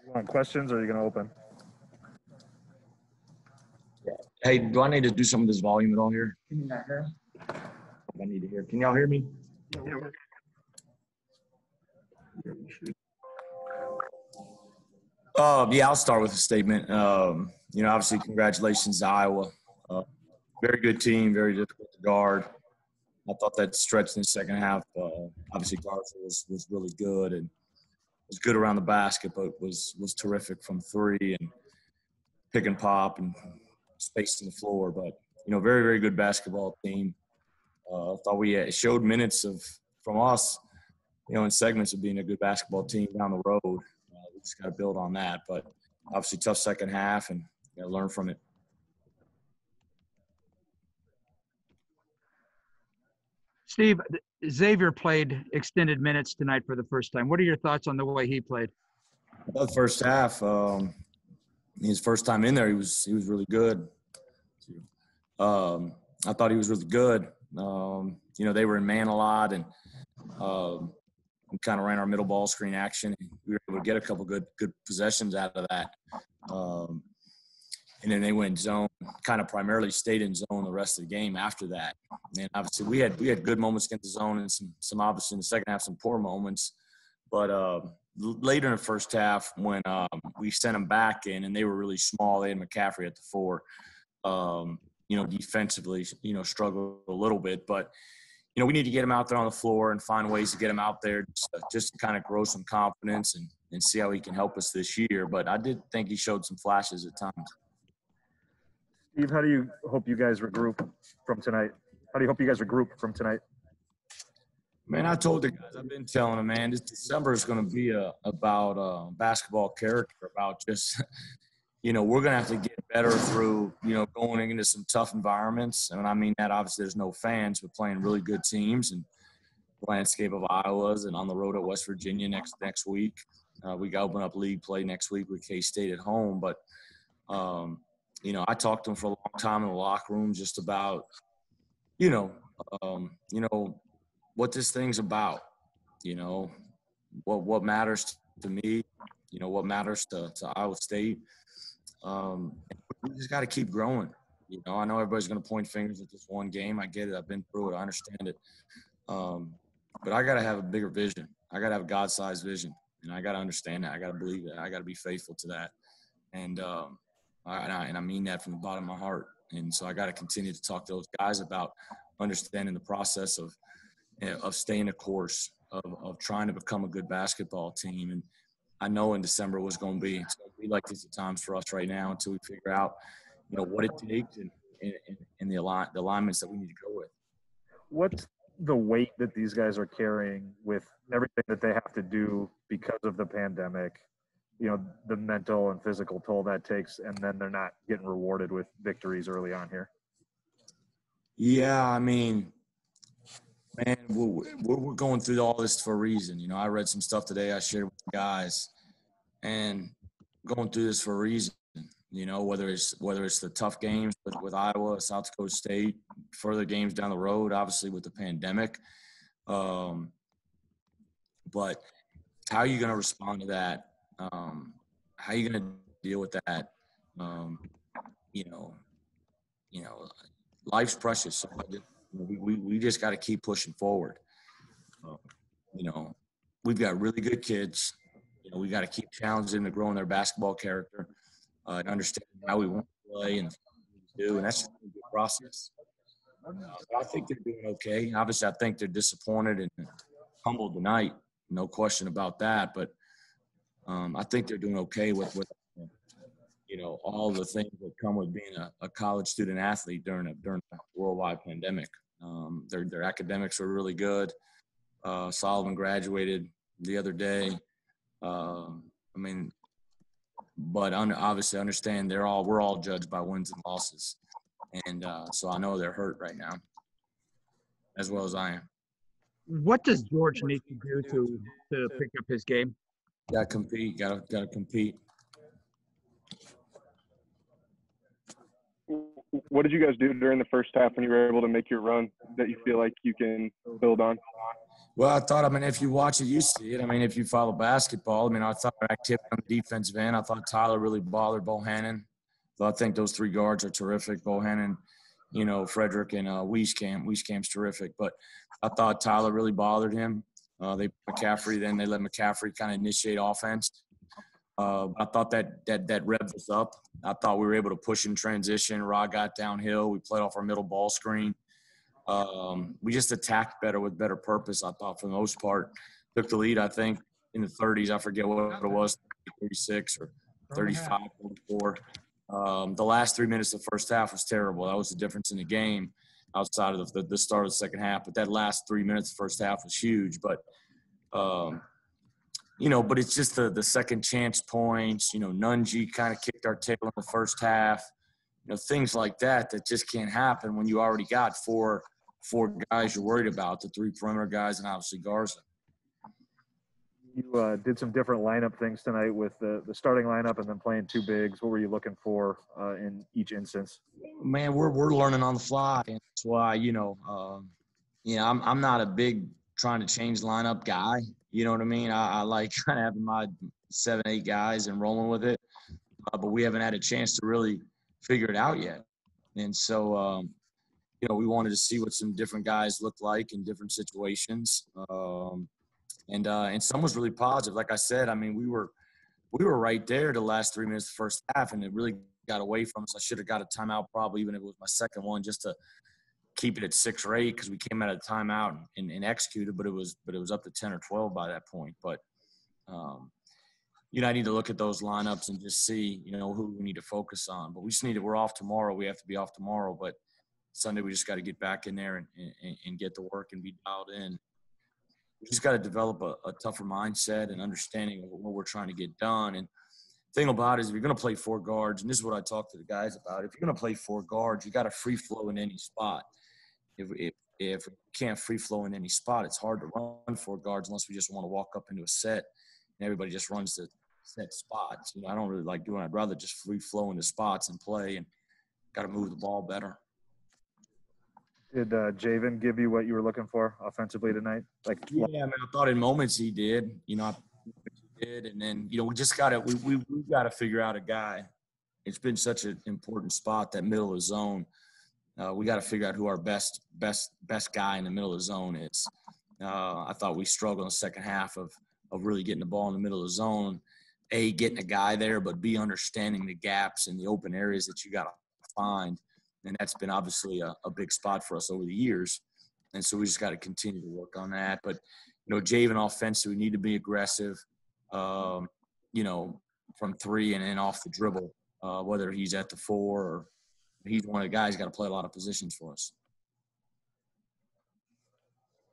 Want questions or are you going to open? Hey, do I need to do some of this volume at all here? Can you not hear? I need to hear. Can y'all hear me? Yeah, I'll start with a statement. Obviously, congratulations to Iowa. Very good team, very difficult to guard. I thought that stretch in the second half, obviously Garza was really good and was good around the basket, but was terrific from three and pick and pop and spacing the floor. But, very, very good basketball team. I thought we showed minutes from us, in segments of being a good basketball team down the road. We just got to build on that. But obviously tough second half and learn from it. Steve, Xavier played extended minutes tonight for the first time. What are your thoughts on the way he played? The first half, his first time in there, he was really good. I thought he was really good. They were in man a lot, and we kind of ran our middle ball screen action. And we were able to get a couple good possessions out of that. And then they went zone, kind of primarily stayed in zone the rest of the game after that. And obviously we had good moments against the zone and some obviously in the second half, some poor moments. But later in the first half when we sent them back in and they were really small, they had McCaffrey at the 4, defensively, struggled a little bit. But, we need to get him out there on the floor and find ways to get him out there just to kind of grow some confidence and see how he can help us this year. But I did think he showed some flashes at times. Steve, how do you hope you guys regroup from tonight? How do you hope you guys regroup from tonight? Man, I told the guys, I've been telling them, man, this December is going to be about basketball character, about just, we're going to have to get better through, going into some tough environments. And I mean that obviously there's no fans, but playing really good teams and the landscape of Iowa's and on the road at West Virginia next week. We got to open up league play next week with K-State at home. But, I talked to him for a long time in the locker room just about, what this thing's about, what matters to me, what matters to Iowa State. We just got to keep growing. I know everybody's going to point fingers at this one game. I get it. I've been through it. I understand it. But I got to have a bigger vision. I got to have a God-sized vision, and I got to understand that. I got to believe that. I got to be faithful to that. And I mean that from the bottom of my heart. And so I got to continue to talk to those guys about understanding the process of staying the course, of trying to become a good basketball team. And I know in December it's going to be like this at times for us right now until we figure out, what it takes and the alignments that we need to go with. What's the weight that these guys are carrying with everything that they have to do because of the pandemic? The mental and physical toll that takes, and then they're not getting rewarded with victories early on here. Yeah, I mean, man, we're going through all this for a reason. I read some stuff today I shared with the guys, and going through this for a reason. Whether it's the tough games with Iowa, South Dakota State, further games down the road, obviously with the pandemic. But how are you going to respond to that? How are you going to deal with that? Life's precious. So we just got to keep pushing forward. We've got really good kids. We got to keep challenging them to grow in their basketball character and understand how we want to play and do. And that's just a good process. But I think they're doing okay. Obviously, I think they're disappointed and humbled tonight. No question about that. But I think they're doing okay with all the things that come with being a college student athlete during a worldwide pandemic. Their academics were really good. Solomon graduated the other day. But obviously understand we're all judged by wins and losses. And so I know they're hurt right now, as well as I am. What does George need to do to pick up his game? Gotta compete. Gotta compete. What did you guys do during the first half when you were able to make your run that you feel like you can build on? Well, I mean, if you watch it, you see it. I mean, if you follow basketball, I mean, I thought our activity on the defensive end, I thought Tyler really bothered Bohannon. So I think those three guards are terrific. Bohannon, Frederick and Wieskamp. Wieskamp's terrific. But I thought Tyler really bothered him. They put McCaffrey, then they let McCaffrey kind of initiate offense. I thought that revved us up. I thought we were able to push in transition. Ra got downhill. We played off our middle ball screen. We just attacked better with better purpose, I thought, for the most part. Took the lead, I think, in the 30s. I forget what it was, 36 or 35, 44. The last 3 minutes of the first half was terrible. That was the difference in the game outside of the start of the second half. But that last 3 minutes of the first half was huge. But, but it's just the second chance points. Nunji kind of kicked our tail in the first half. Things like that just can't happen when you already got four guys you're worried about, the three perimeter guys and obviously Garza. You did some different lineup things tonight with the starting lineup and then playing two bigs. What were you looking for in each instance? Man, we're learning on the fly. And that's why, I'm not a big trying to change lineup guy. You know what I mean? I like kind of having my 7, 8 guys and rolling with it. But we haven't had a chance to really figure it out yet. And so, we wanted to see what some different guys look like in different situations. And some was really positive. Like I said, I mean, we were right there the last 3 minutes of the first half, and it really got away from us. I should have got a timeout probably, even if it was my second one, just to keep it at 6 or 8 because we came out of timeout and executed, but it was up to 10 or 12 by that point. But I need to look at those lineups and just see, who we need to focus on. But we're off tomorrow. We have to be off tomorrow. But Sunday we just got to get back in there and get to work and be dialed in. We just got to develop a tougher mindset and understanding of what we're trying to get done. And the thing about it is if you're going to play 4 guards, and this is what I talk to the guys about, if you're going to play 4 guards, you got to free flow in any spot. If you can't free flow in any spot, it's hard to run 4 guards unless we just want to walk up into a set and everybody just runs the set spots. I don't really like doing it. I'd rather just free flow into spots and play and got to move the ball better. Did Javen give you what you were looking for offensively tonight? Yeah, I mean, I thought in moments he did. He did, and then we just got to we got to figure out a guy. It's been such an important spot, that middle of the zone. We got to figure out who our best guy in the middle of the zone is. I thought we struggled in the second half of really getting the ball in the middle of the zone. A, getting a guy there, but B, understanding the gaps and the open areas that you got to find. And that's been obviously a big spot for us over the years. And so we just got to continue to work on that. But, Javen offensive, we need to be aggressive, from 3 and then off the dribble, whether he's at the 4 or he's one of the guys got to play a lot of positions for us.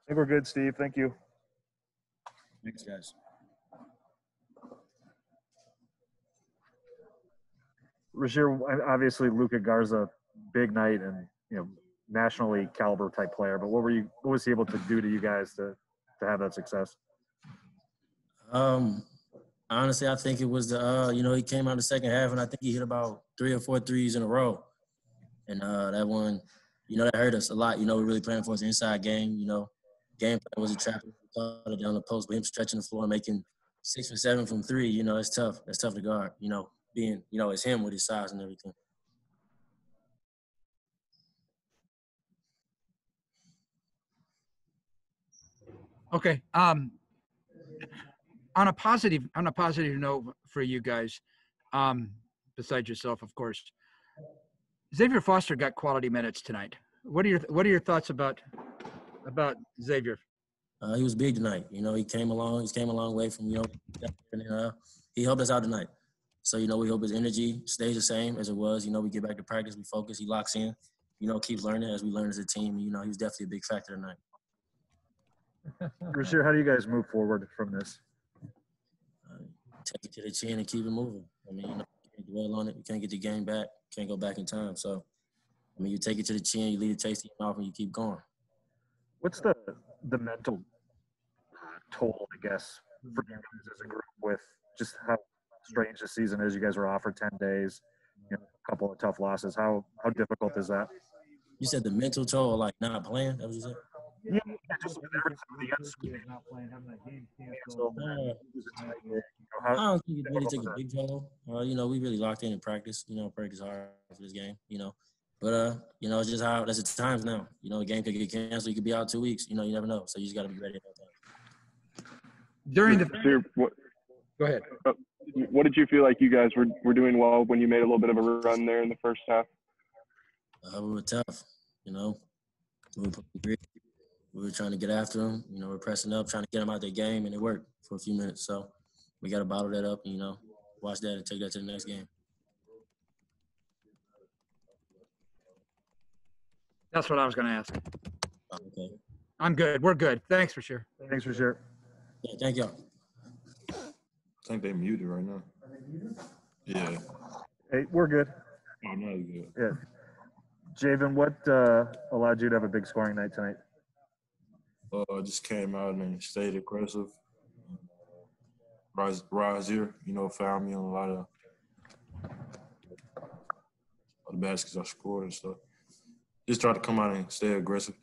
I think we're good, Steve. Thank you. Thanks, guys. Rasheer, obviously Luka Garza, big night and nationally caliber type player. But what was he able to do to you guys to have that success? Honestly, I think it was he came out the second half and I think he hit about 3 or 4 threes in a row, and that one, that hurt us a lot. We're really playing for his inside game. Game plan was a trap down the post, but him stretching the floor and making 6 or 7 from 3. It's tough. That's tough to guard. Being it's him with his size and everything. Okay. On a positive note for you guys, besides yourself, of course, Xavier Foster got quality minutes tonight. What are your thoughts about Xavier? He was big tonight. He came a long way from he helped us out tonight. So we hope his energy stays the same as it was. We get back to practice, we focus, he locks in. Keeps learning as we learn as a team. He was definitely a big factor tonight. Rasheer, how do you guys move forward from this? Take it to the chin and keep it moving. You can't dwell on it. You can't get the game back. Can't go back in time. So, you take it to the chin, you leave the taste in your mouth, and you keep going. What's the mental toll, I guess, for you guys as a group with just how strange the season is? You guys were off for 10 days, a couple of tough losses. How difficult is that? You said the mental toll, like not playing? That what you said? Yeah, just with everything with the unscripted not playing, having that game cancel. Uh, How, I don't think it really took a big toll. You know, we really locked in practice. You know, practice hard for this game. You know, but you know, it's just how that's the times now. You know, the game could get canceled. You could be out 2 weeks. You know, you never know. So you just got to be ready at that time. During the Sir, go ahead. what did you feel like you guys were doing well when you made a little bit of a run there in the first half? We were tough. You know, we were playing grit. We were trying to get after them. You know, we're pressing up, trying to get them out their game, and it worked for a few minutes. So we got to bottle that up and, you know, watch that and take that to the next game. That's what I was going to ask. Okay. I'm good. We're good. Thanks for sure. thanks for sharing. Yeah, thank y'all. I think they muted right now. Yeah. Hey, we're good. Oh, no, you're good. Yeah. Javen, what allowed you to have a big scoring night tonight? Just came out and stayed aggressive. Razier, you know, found me on a lot of the baskets I scored and stuff. Just try to come out and stay aggressive.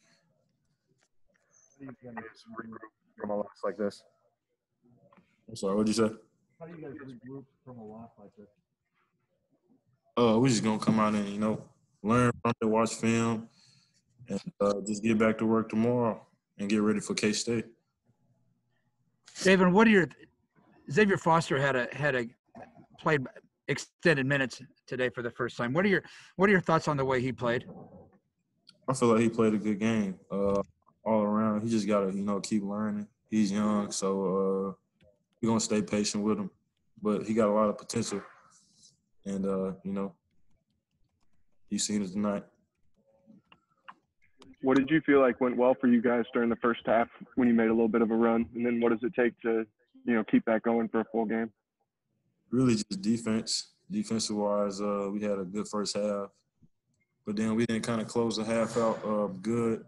How do you guys regroup from a loss like this? I'm sorry, what'd you say? How do you guys regroup from a loss like this? We're just gonna come out and, you know, learn from it, watch film, and just get back to work tomorrow and get ready for K-State. David, what are your Xavier Foster had a played extended minutes today for the first time. What are your thoughts on the way he played? I feel like he played a good game all around. He just gotta, you know, keep learning. He's young, so we're gonna stay patient with him. But he got a lot of potential, and you know, you've seen it tonight. What did you feel like went well for you guys during the first half when you made a little bit of a run? And then what does it take to, you know, keep that going for a full game? Really just defense. Defensive wise, we had a good first half. But then we didn't kind of close the half out good.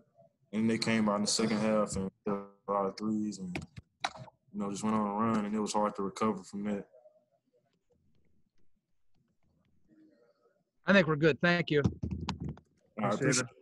And they came out in the second half and hit a lot of threes and, you know, just went on a run, and it was hard to recover from that. I think we're good. Thank you. I appreciate it.